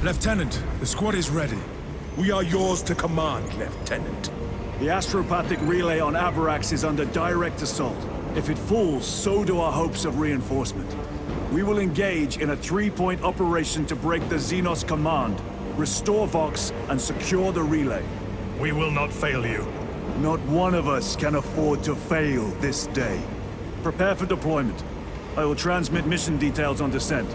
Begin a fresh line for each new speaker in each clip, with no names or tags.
Lieutenant, the squad is ready.
We are yours to command, Lieutenant.
The astropathic relay on Avarax is under direct assault. If it falls, so do our hopes of reinforcement. We will engage in a three-point operation to break the Xenos command, restore Vox, and secure the relay.
We will not fail you.
Not one of us can afford to fail this day. Prepare for deployment. I will transmit mission details on descent.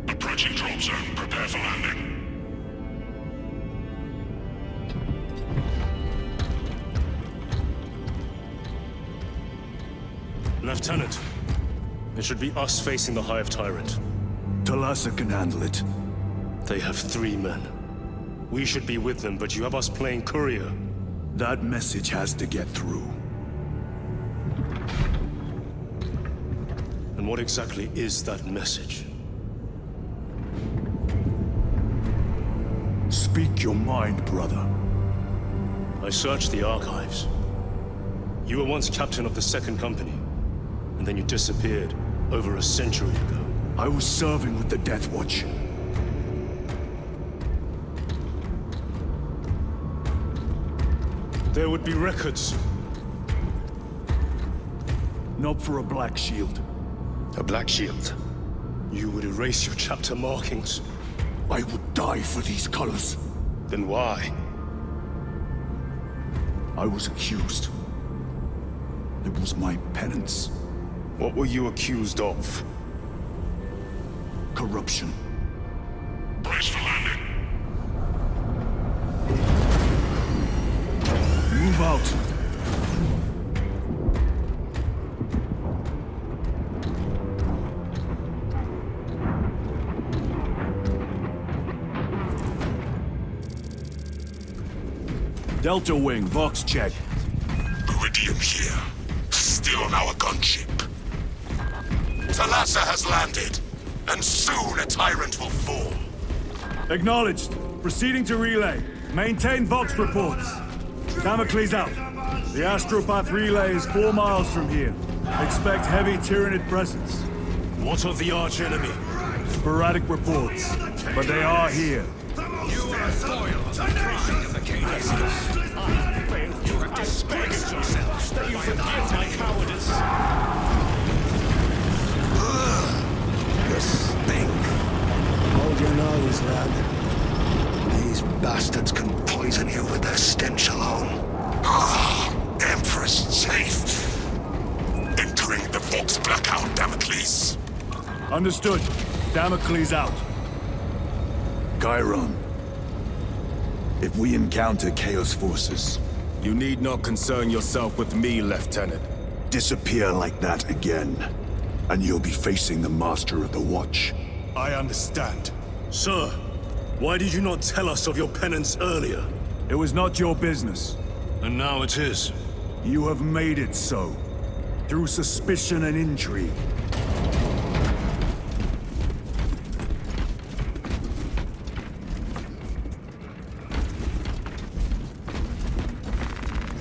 Approaching drop zone. Prepare for landing.
Lieutenant, it should be us facing the Hive Tyrant.
Talassa can handle it.
They have 3 men. We should be with them, but you have us playing courier.
That message has to get through.
And what exactly is that message?
Speak your mind, brother.
I searched the archives. You were once captain of the Second Company, and then you disappeared over a century ago.
I was serving with the Death Watch.
There would be records.
Not for a Black Shield.
A Black Shield? You would erase your chapter markings.
I would die for these colors.
Then why?
I was accused. It was my penance.
What were you accused of?
Corruption.
Brace for landing.
Move out. Delta Wing, box check.
Iridium here. Still on our gunship. Talassa has landed, and soon a tyrant will fall.
Acknowledged. Proceeding to relay. Maintain Vox reports. Damocles out. The Astropath relay is 4 miles from here. Expect heavy Tyranid presence.
What of the arch-enemy?
Sporadic reports, but they are here.
You are foiled.
I failed. You have disgraced yourselves. That you forgive my cowardice.
You stink. Hold your nose, lad. These bastards can poison you with their stench alone.
Empress safe. Entering the Vox blackout, Damocles.
Understood. Damocles out.
Chiron. If we encounter Chaos forces,
You need not concern yourself with me, Lieutenant.
disappear like that again, and you'll be facing the Master of the Watch.
I understand.
Sir, why did you not tell us of your penance earlier?
It was not your business.
And now it is.
You have made it so. Through suspicion and intrigue.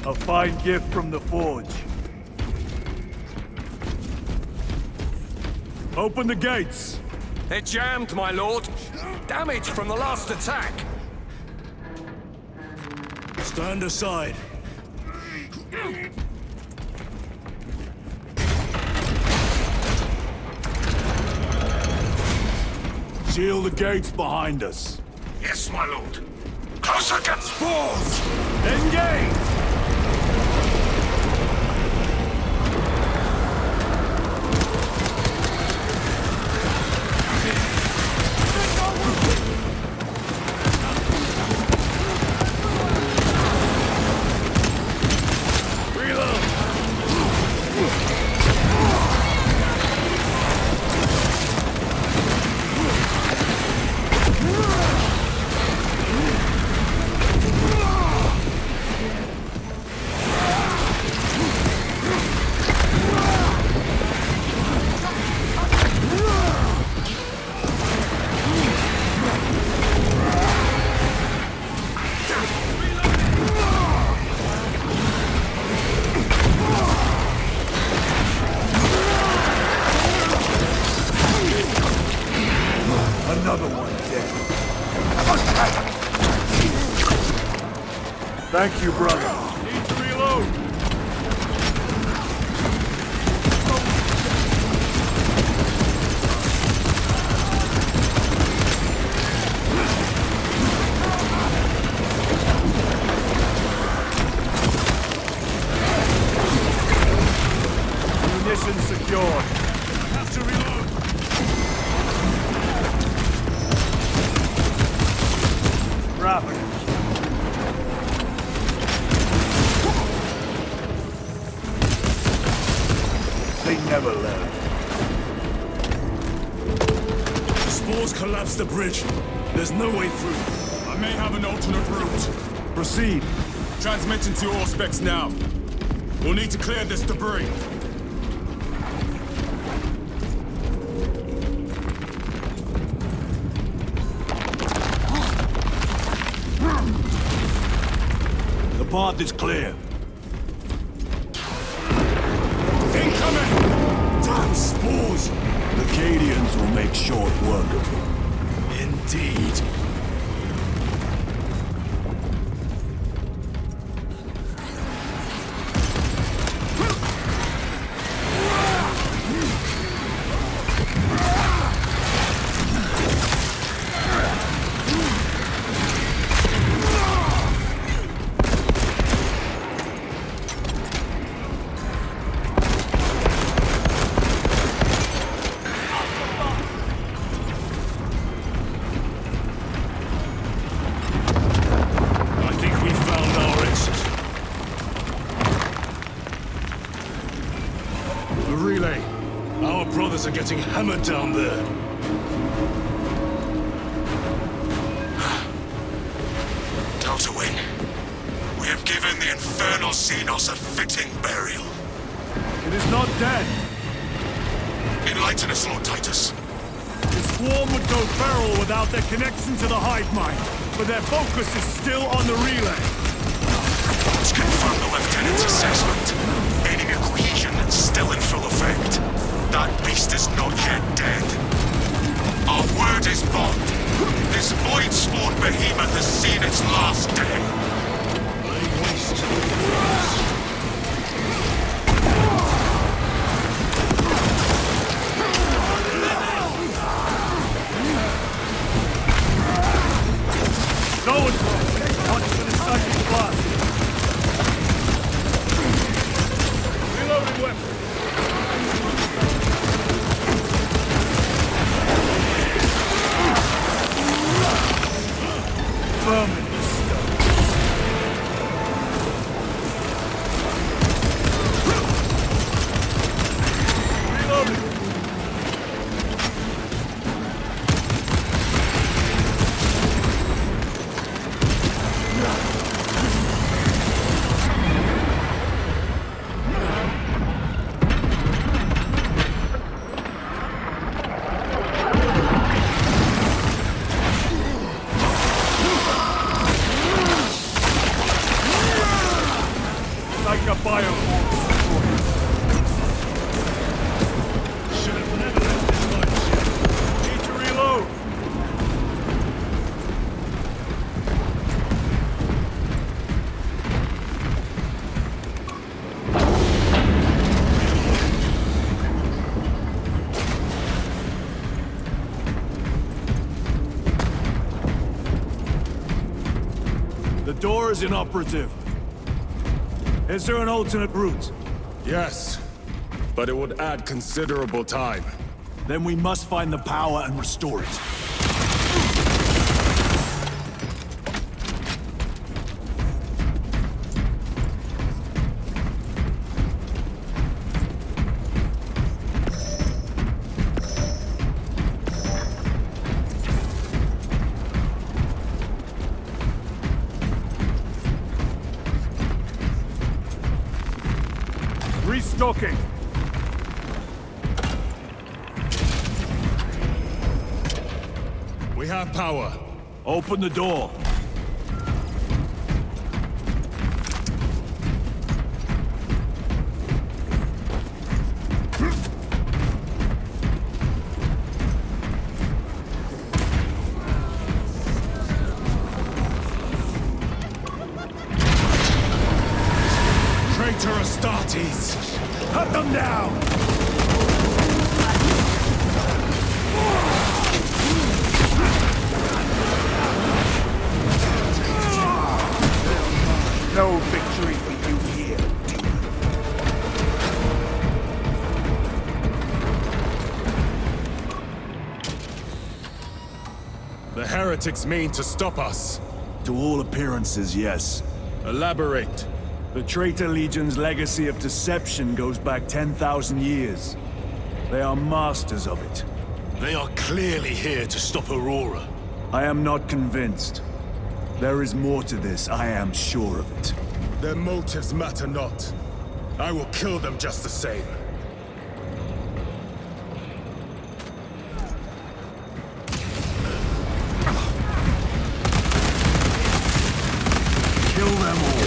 A fine gift from the Forge. Open the gates!
They're jammed, my lord. Damage from the last attack.
Stand aside.
Seal the gates behind us.
Yes, my lord. Close against
Spores! Engage! Another one dead. Thank you, brother. Need to reload. Munitions secured. Have to reload. Rapid. They never learn.
The spores collapsed the bridge. There's no way through.
I may have an alternate route.
Proceed.
Transmitting to all specs now. We'll need to clear this debris.
The path is clear.
Incoming! Damn spores!
The Cadians will make short work of them.
Indeed. Our brothers are getting hammered down there.
Delta Wing. We have given the infernal Xenos a fitting burial.
It is not dead.
Enlighten us, Lord Titus.
The swarm would go feral without their connection to the hive mind, but their focus is still on the relay.
Let's confirm the Lieutenant's assessment. Enemy cohesion still in full effect. That beast is not yet dead. Our word is bond. This void-spawned behemoth has seen its last day.
Lay waste to the universe.
Going for it. Watch for the psychic blast. Reloading weapon. Vermin stuff. door is inoperative. Is there an alternate route?
Yes, but it would add considerable time.
Then we must find the power and restore it. Restocking.
We have power.
Open the door.
Traitor Astartes!
Cut them down! No victory for you here, demon.
The heretics mean to stop us.
To all appearances, yes.
Elaborate.
The Traitor Legion's legacy of deception goes back 10,000 years. They are masters of it.
They are clearly here to stop Aurora.
I am not convinced. There is more to this, I am sure of it.
Their motives matter not. I will kill them just the same.
Kill them all.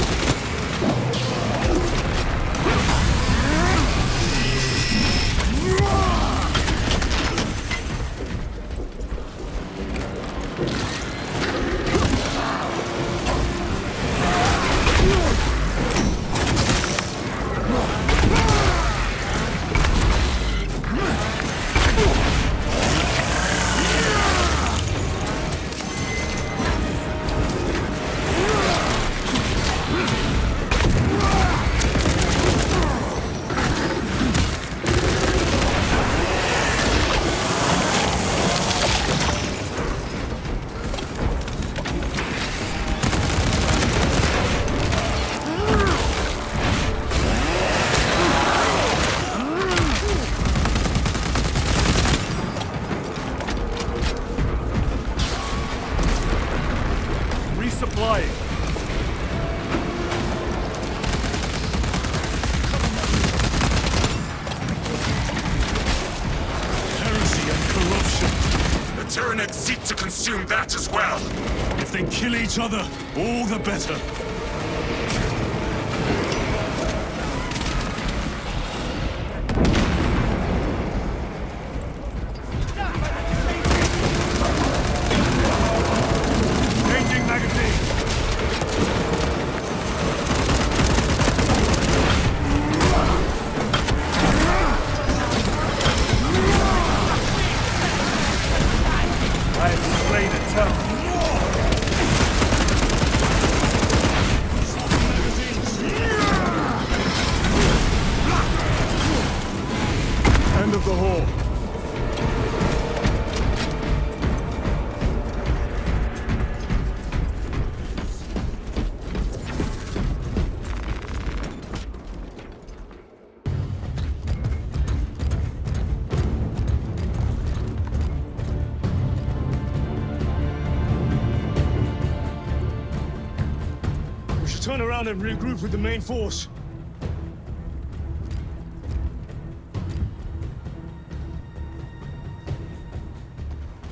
Resupplying.
Heresy and corruption.
The Tyranids seek to consume that as well.
If they kill each other, all the better.
Changing magazine. I have slain a tough.
End of the hall.
We should turn around and regroup with the main force.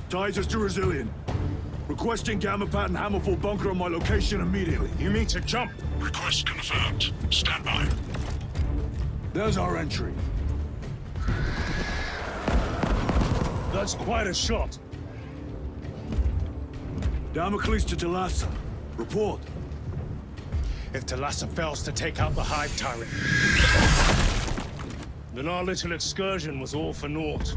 Titus to Resilient. Requesting Gamma Pat and Hammerfall bunker on my location immediately.
You mean to jump?
Request confirmed. Stand by.
There's our entry.
That's quite a shot.
Damocles to Talassa. Report.
If Talassa fails to take out the Hive Tyrant, then our little excursion was all for naught.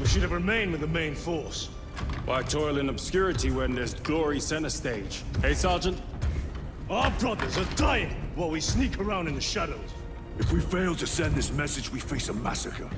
We should have remained with the main force.
Why toil in obscurity when there's glory center stage? Hey, Sergeant?
Our brothers are dying while we sneak around in the shadows.
If we fail to send this message, we face a massacre.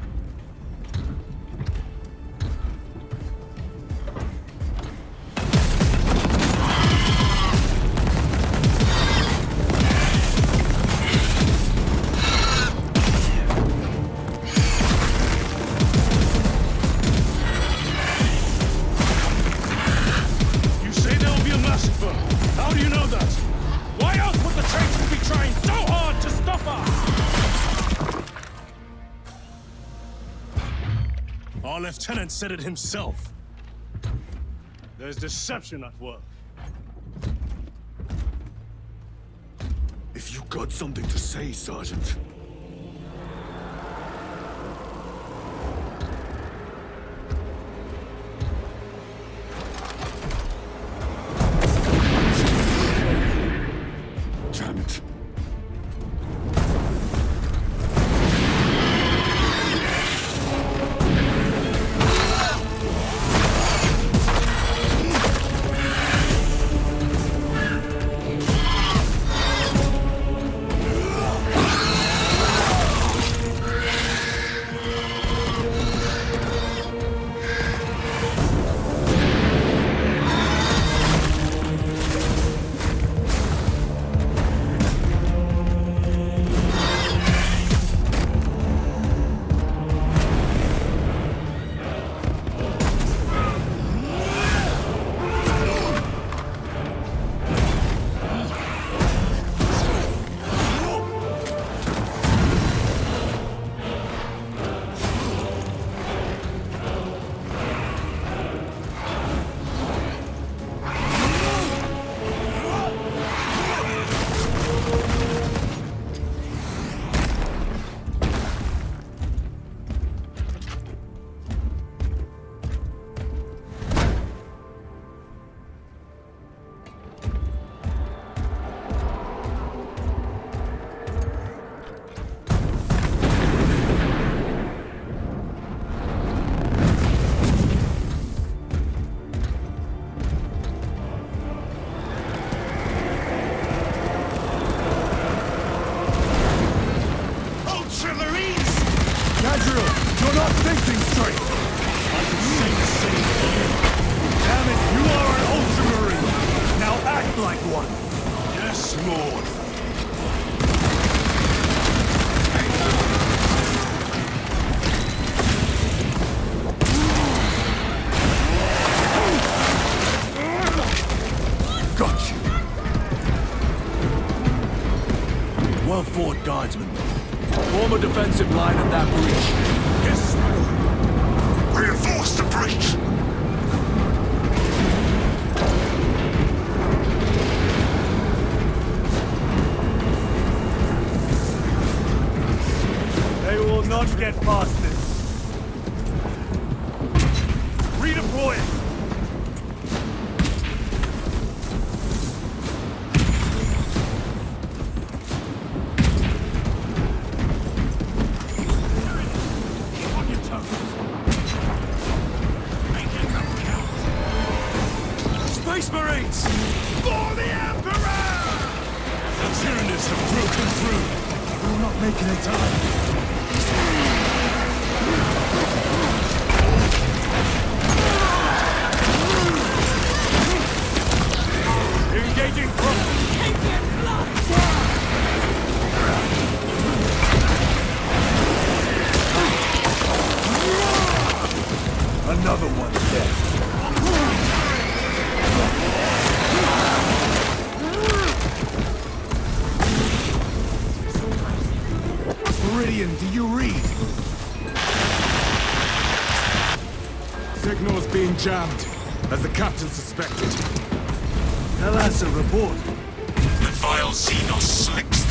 Our lieutenant said it himself. There's deception at work.
If you got something to say, Sergeant. Damn it. You're not thinking straight! I can say the same thing. Damn it, you are an Ultramarine! Now act like one!
Yes, Lord.
Got you! Well fought, Guardsman. Form a defensive line at that breach.
Yes, reinforce the breach.
They will not get past this. Redeploy it!
Space Marines! For the Emperor! The Tyranids have broken through.
We're not making it time. Engaging Another one dead. Meridian, do you read?
Signal's being jammed, as the captain suspected.
Thalassa, report.
The vile Xenos slicked.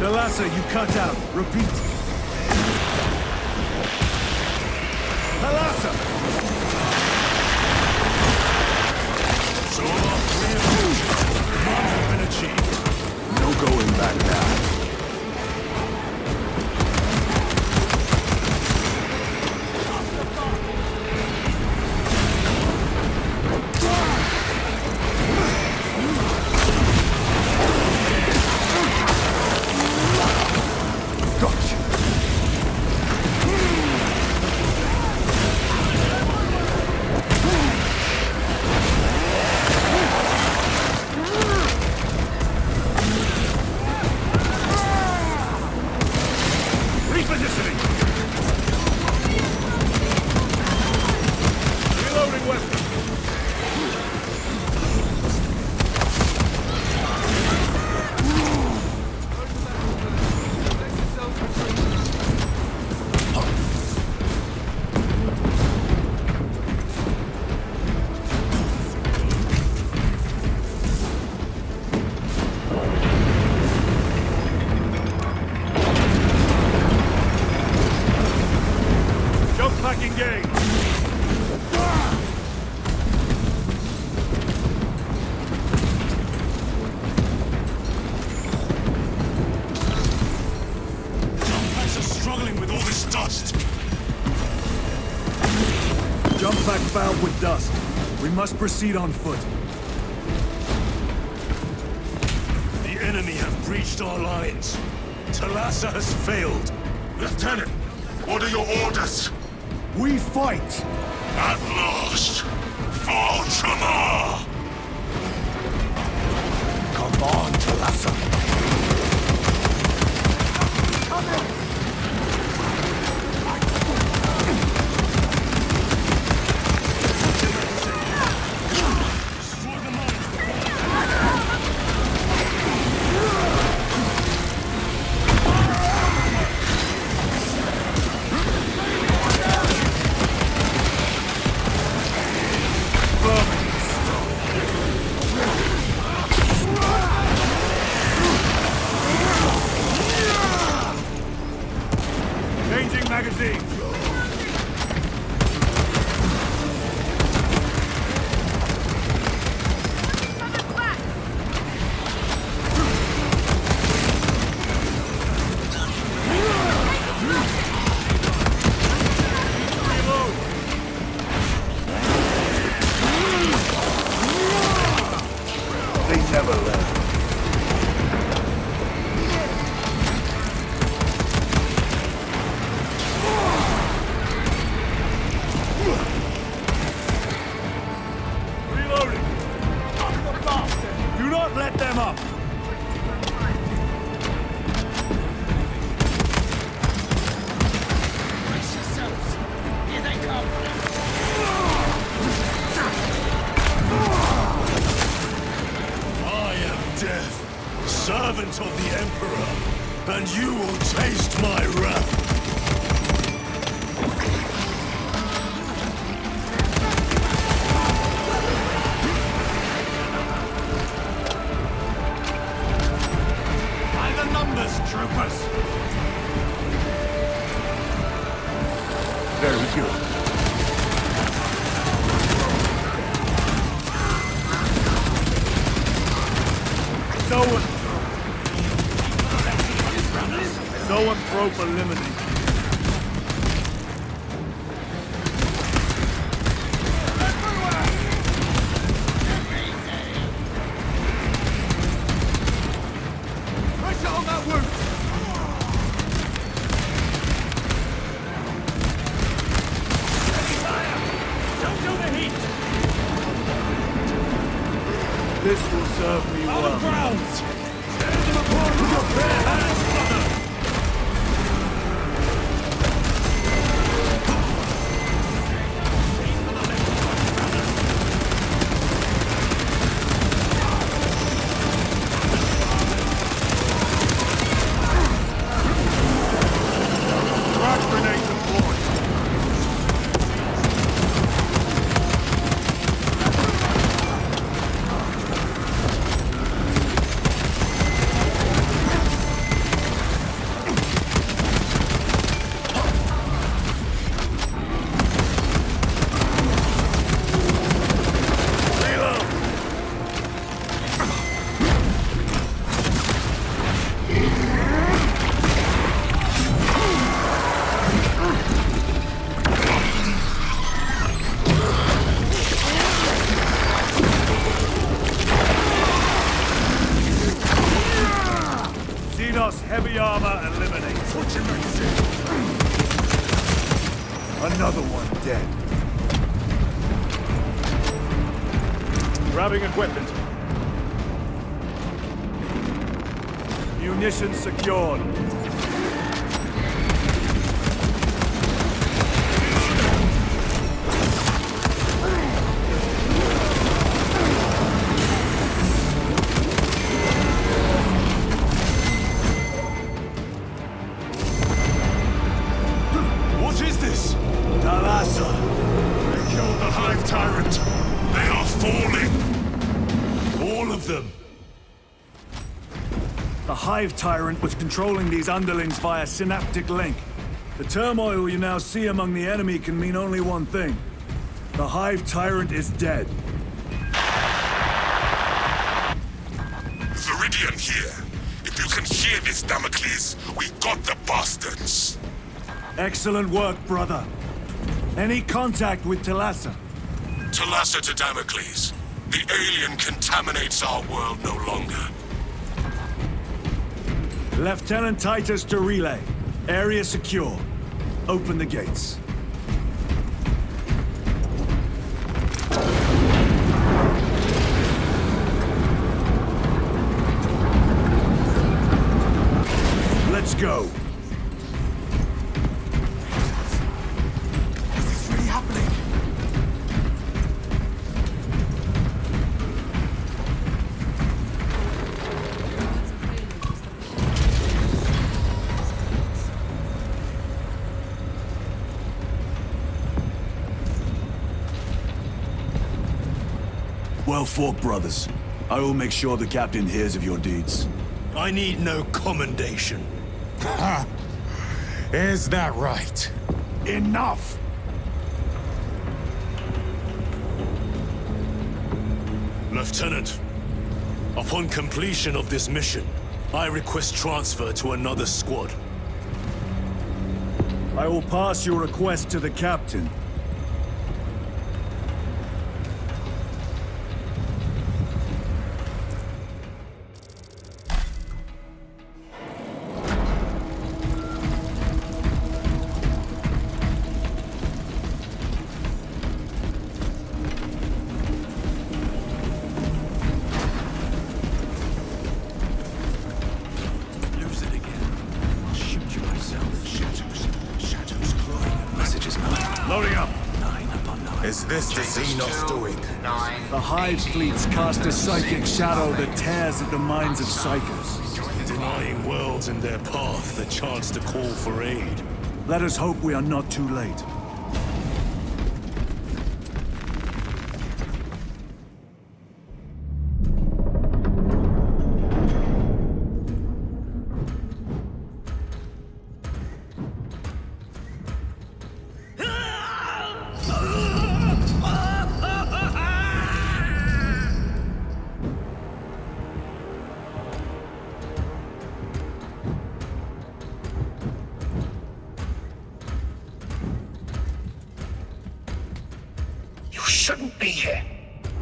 Thalassa, you cut out. Repeat. Thalassa!
So our clear command has been achieved.
No going back now. engage!
Guys are struggling with all this dust.
Jump back fouled with dust. We must proceed on foot.
The enemy have breached our lines. Talassa has failed.
Lieutenant, what are your orders?
We fight!
At last, for Ultramar!
Come on, Talassa.
Changing magazine!
They never learn.
Reloading! Do not let them up!
I am Death, servant of the Emperor, and you will taste my wrath. By the numbers, troopers!
Very good.
Zoanthrope eliminated. Pressure on that wound!
Don't do the heat!
This will serve me
On
well.
the ground! Stand them apart with your bare hands, brother!
Frag grenade deployed. Xenos heavy armor eliminated. Another one dead. Grabbing equipment. Munitions secured.
What is this?
Talassa.
They killed the Hive Tyrant. They are falling. All of them.
The Hive Tyrant was controlling these underlings via synaptic link. The turmoil you now see among the enemy can mean only one thing. The Hive Tyrant is dead.
Viridian here. If you can hear this, Damocles, we got the bastards.
Excellent work, brother. Any contact with Talassa?
Talassa to Damocles. The alien contaminates our world no longer.
Lieutenant Titus to relay. Area secure. Open the gates. Let's go.
Is this really happening?
Well fought, brothers. I will make sure the captain hears of your deeds.
I need no commendation.
Ha! Is that right?
Enough!
Lieutenant, upon completion of this mission, I request transfer to another squad.
I will pass your request to the captain. Loading up!
Is this the Xenos doing?
The Hive fleets cast a psychic shadow that tears at the minds of psychers.
Denying worlds in their path the chance to call for aid.
Let us hope we are not too late.
You shouldn't be here.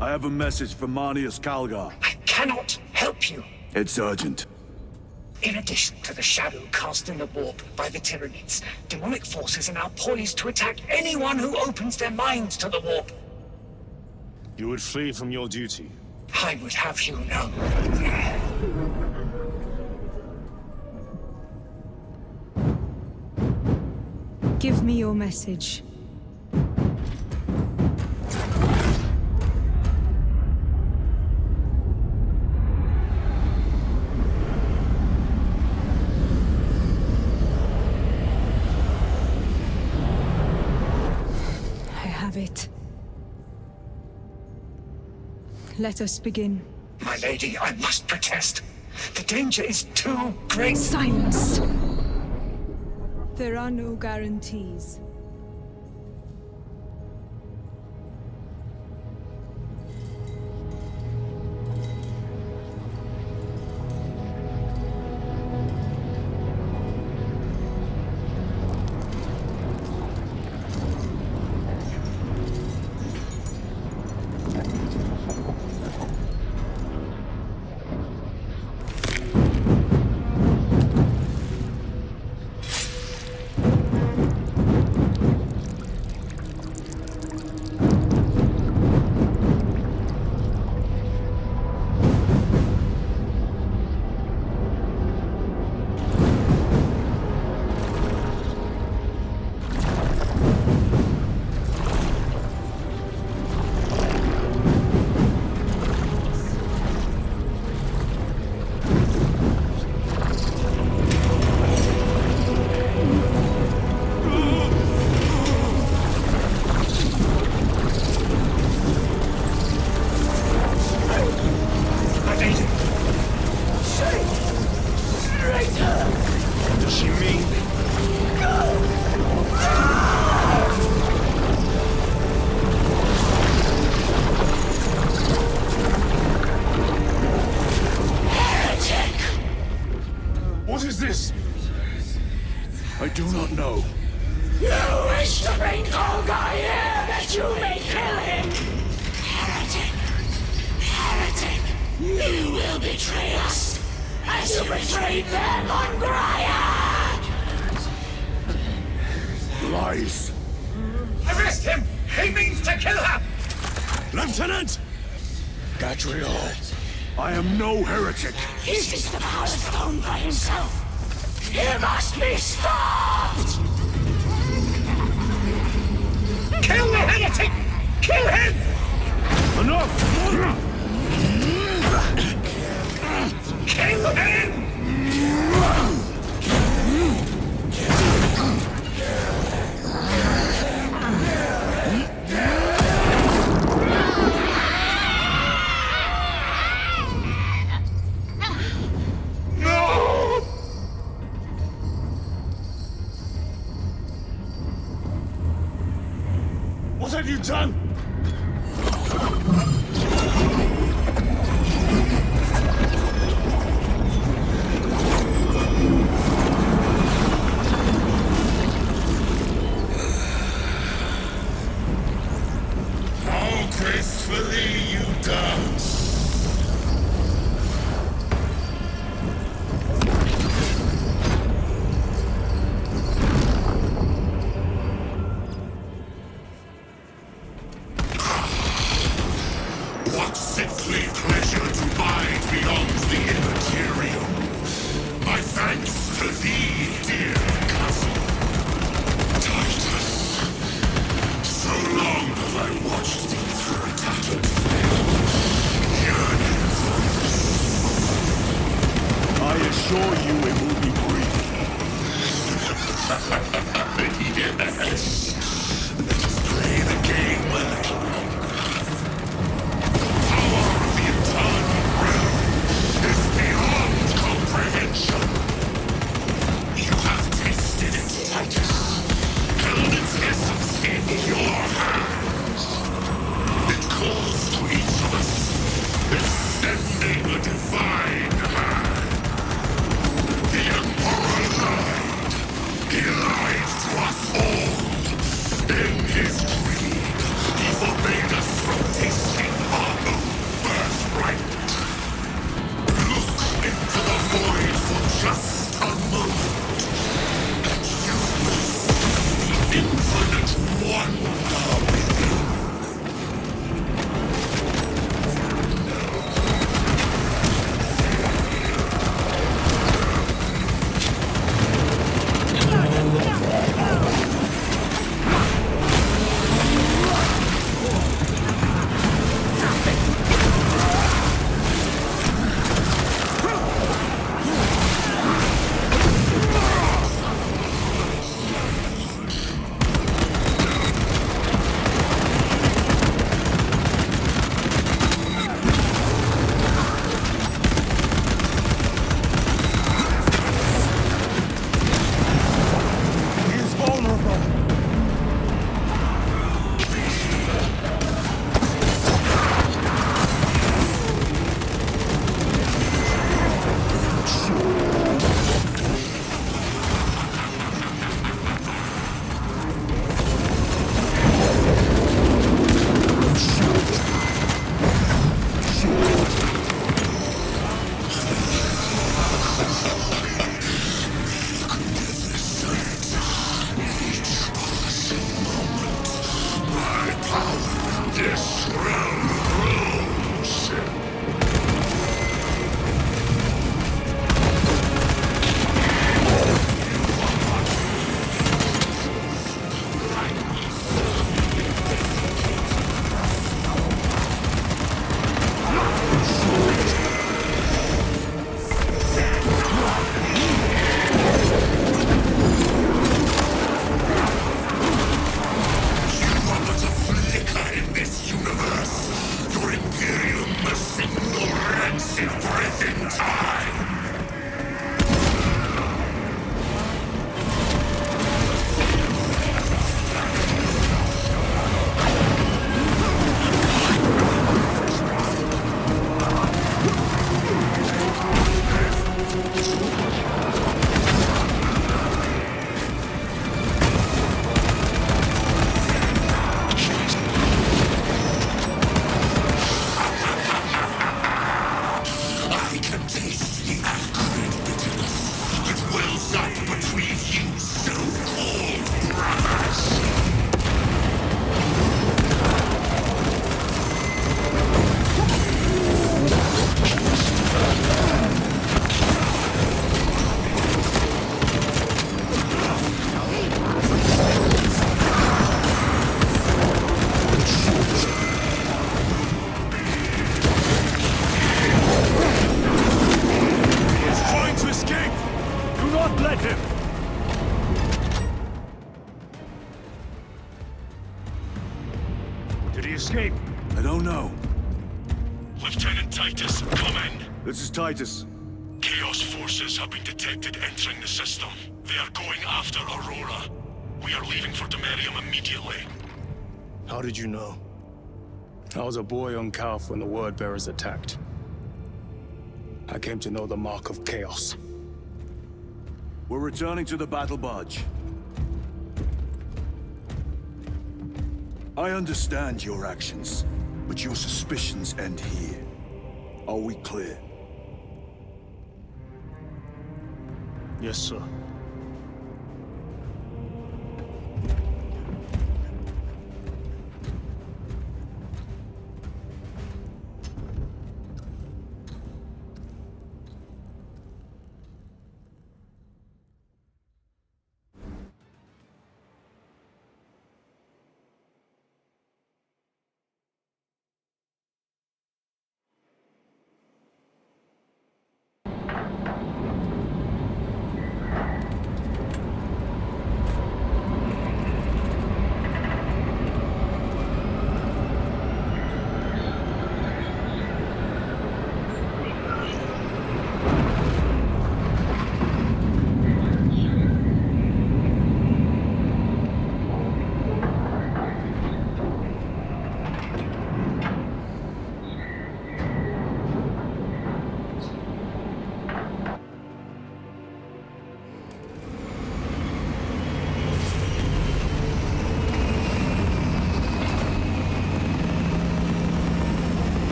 I have a message from Marnius Calgar.
I cannot help you.
It's urgent.
In addition to the shadow cast in the warp by the Tyranids, demonic forces are now poised to attack anyone who opens their minds to the warp.
You would flee from your duty.
I would have you know.
Give me your message. It. Let us begin.
My lady, I must protest. The danger is too great.
Silence! There are no guarantees.
do not know.
You wish to bring Golgar here that you may kill him! Heretic! Heretic! You will betray us as you betrayed them on Graia!
Lies.
Arrest him! He means to kill her!
Lieutenant!
Gadriel.
I am no heretic.
He sees the power stone by himself! He must be stopped! Kill the heretic! Kill him!
Enough!
Kill him!
What have you done?
How gracefully you dance.
What sickly pleasure to bide beyond the immaterial. My thanks to thee, dear cousin. Titus. So long have I watched thee through a tattered veil.
Did he escape? I don't know.
Lieutenant Titus, come in.
This is Titus.
Chaos forces have been detected entering the system. They are going after Aurora. We are leaving for Demerium immediately.
How did you know?
I was a boy on Calf when the Word Bearers attacked. I came to know the mark of chaos.
We're returning to the battle barge. I understand your actions, but your suspicions end here. Are we clear?
Yes, sir.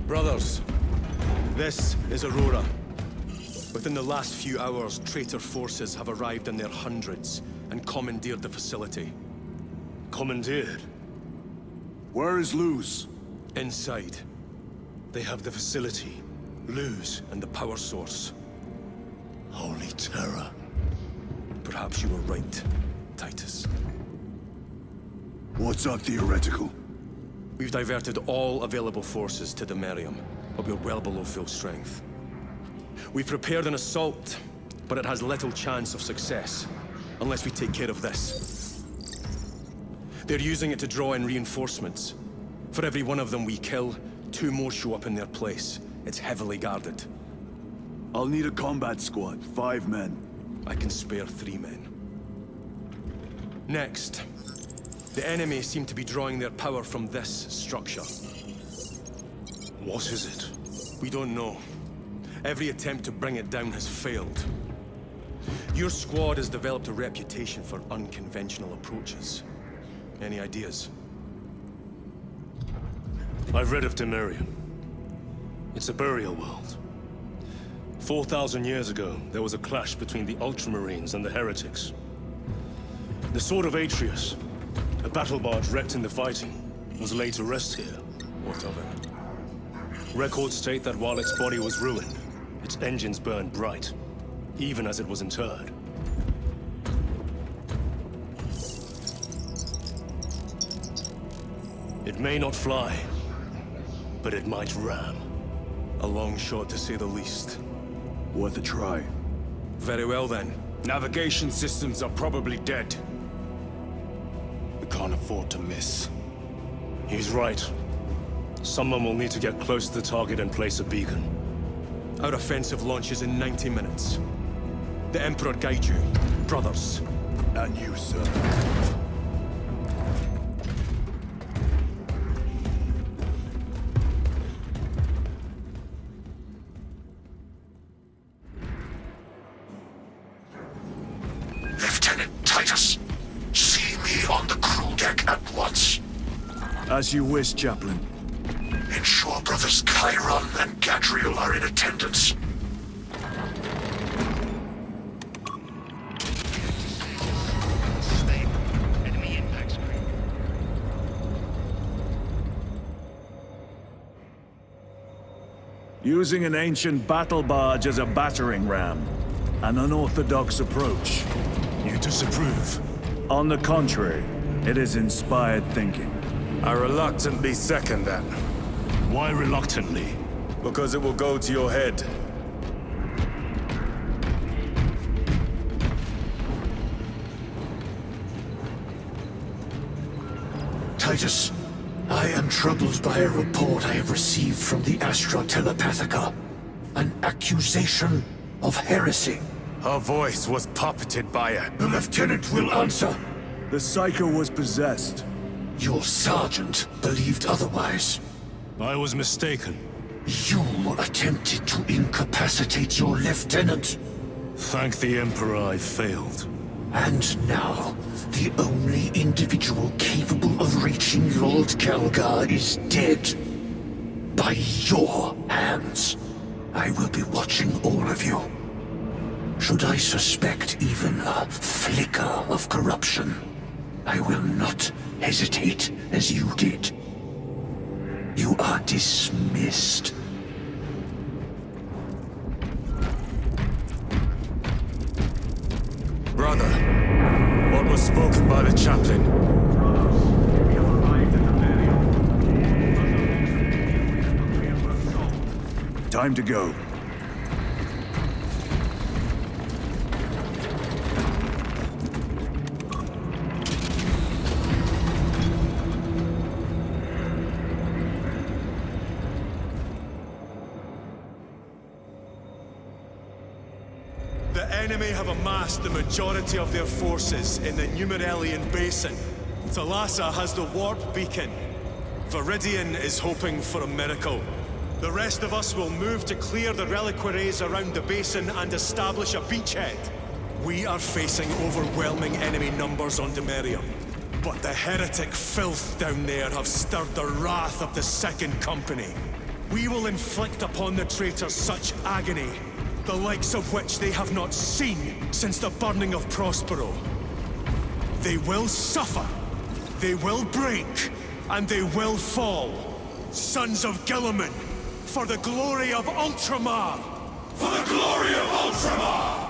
Brothers, this is Aurora. Within the last few hours, traitor forces have arrived in their hundreds and commandeered the facility.
Commandeered?
Where is Luz?
Inside, they have the facility, Luz, and the power source.
Holy terror.
Perhaps you were right, Titus.
What's our theoretical?
We've diverted all available forces to Demerium, but we're well below full strength. We've prepared an assault, but it has little chance of success, unless we take care of this. They're using it to draw in reinforcements. For every one of them we kill, 2 more show up in their place. It's heavily guarded.
I'll need a combat squad, 5 men.
I can spare 3 men. Next, the enemy seem to be drawing their power from this structure.
What is it?
We don't know. Every attempt to bring it down has failed. Your squad has developed a reputation for unconventional approaches. Any ideas?
I've read of Demerium. It's a burial world. 4,000 years ago, there was a clash between the Ultramarines and the Heretics. The Sword of Atreus, a battle barge wrecked in the fighting, was laid to rest here.
What of it?
Records state that while its body was ruined, its engines burned bright, even as it was interred. It may not fly, but it might ram.
A long shot, to say the least.
Worth a try.
Very well, then.
Navigation systems are probably dead. We can't afford to miss.
He's right. Someone will need to get close to the target and place a beacon.
Our offensive launches in 90 minutes. The Emperor guide you, brothers.
And you, sir.
Lieutenant Titus, see me on the crew deck at once.
As you wish, Chaplain.
Ensure brothers Chiron and Gadriel are in attendance.
Enemy impact screen.
Using an ancient battle barge as a battering ram. An unorthodox approach.
You disapprove?
On the contrary, it is inspired thinking.
I reluctantly second that.
Why reluctantly?
Because it will go to your head.
Titus, I am troubled by a report I have received from the Astra Telepathica. An accusation of heresy.
Her voice was puppeted by her.
The lieutenant will answer.
The Psycho was possessed.
Your sergeant believed otherwise.
I was mistaken.
You attempted to incapacitate your lieutenant.
Thank the Emperor I failed.
And now, the only individual capable of reaching Lord Kelgar is dead. By your hands. I will be watching all of you. Should I suspect even a flicker of corruption, I will not hesitate as you did. You are dismissed.
Brother, what was spoken by the chaplain?
Time to go.
The enemy have amassed the majority of their forces in the Numeralian Basin. Thalassa has the warp beacon. Viridian is hoping for a miracle. The rest of us will move to clear the reliquaries around the basin and establish a beachhead. We are facing overwhelming enemy numbers on Demerium. But the heretic filth down there have stirred the wrath of the Second Company. We will inflict upon the traitors such agony, the likes of which they have not seen since the burning of Prospero. They will suffer, they will break, and they will fall. Sons of Gilliman, for the glory of Ultramar!
For the glory of Ultramar!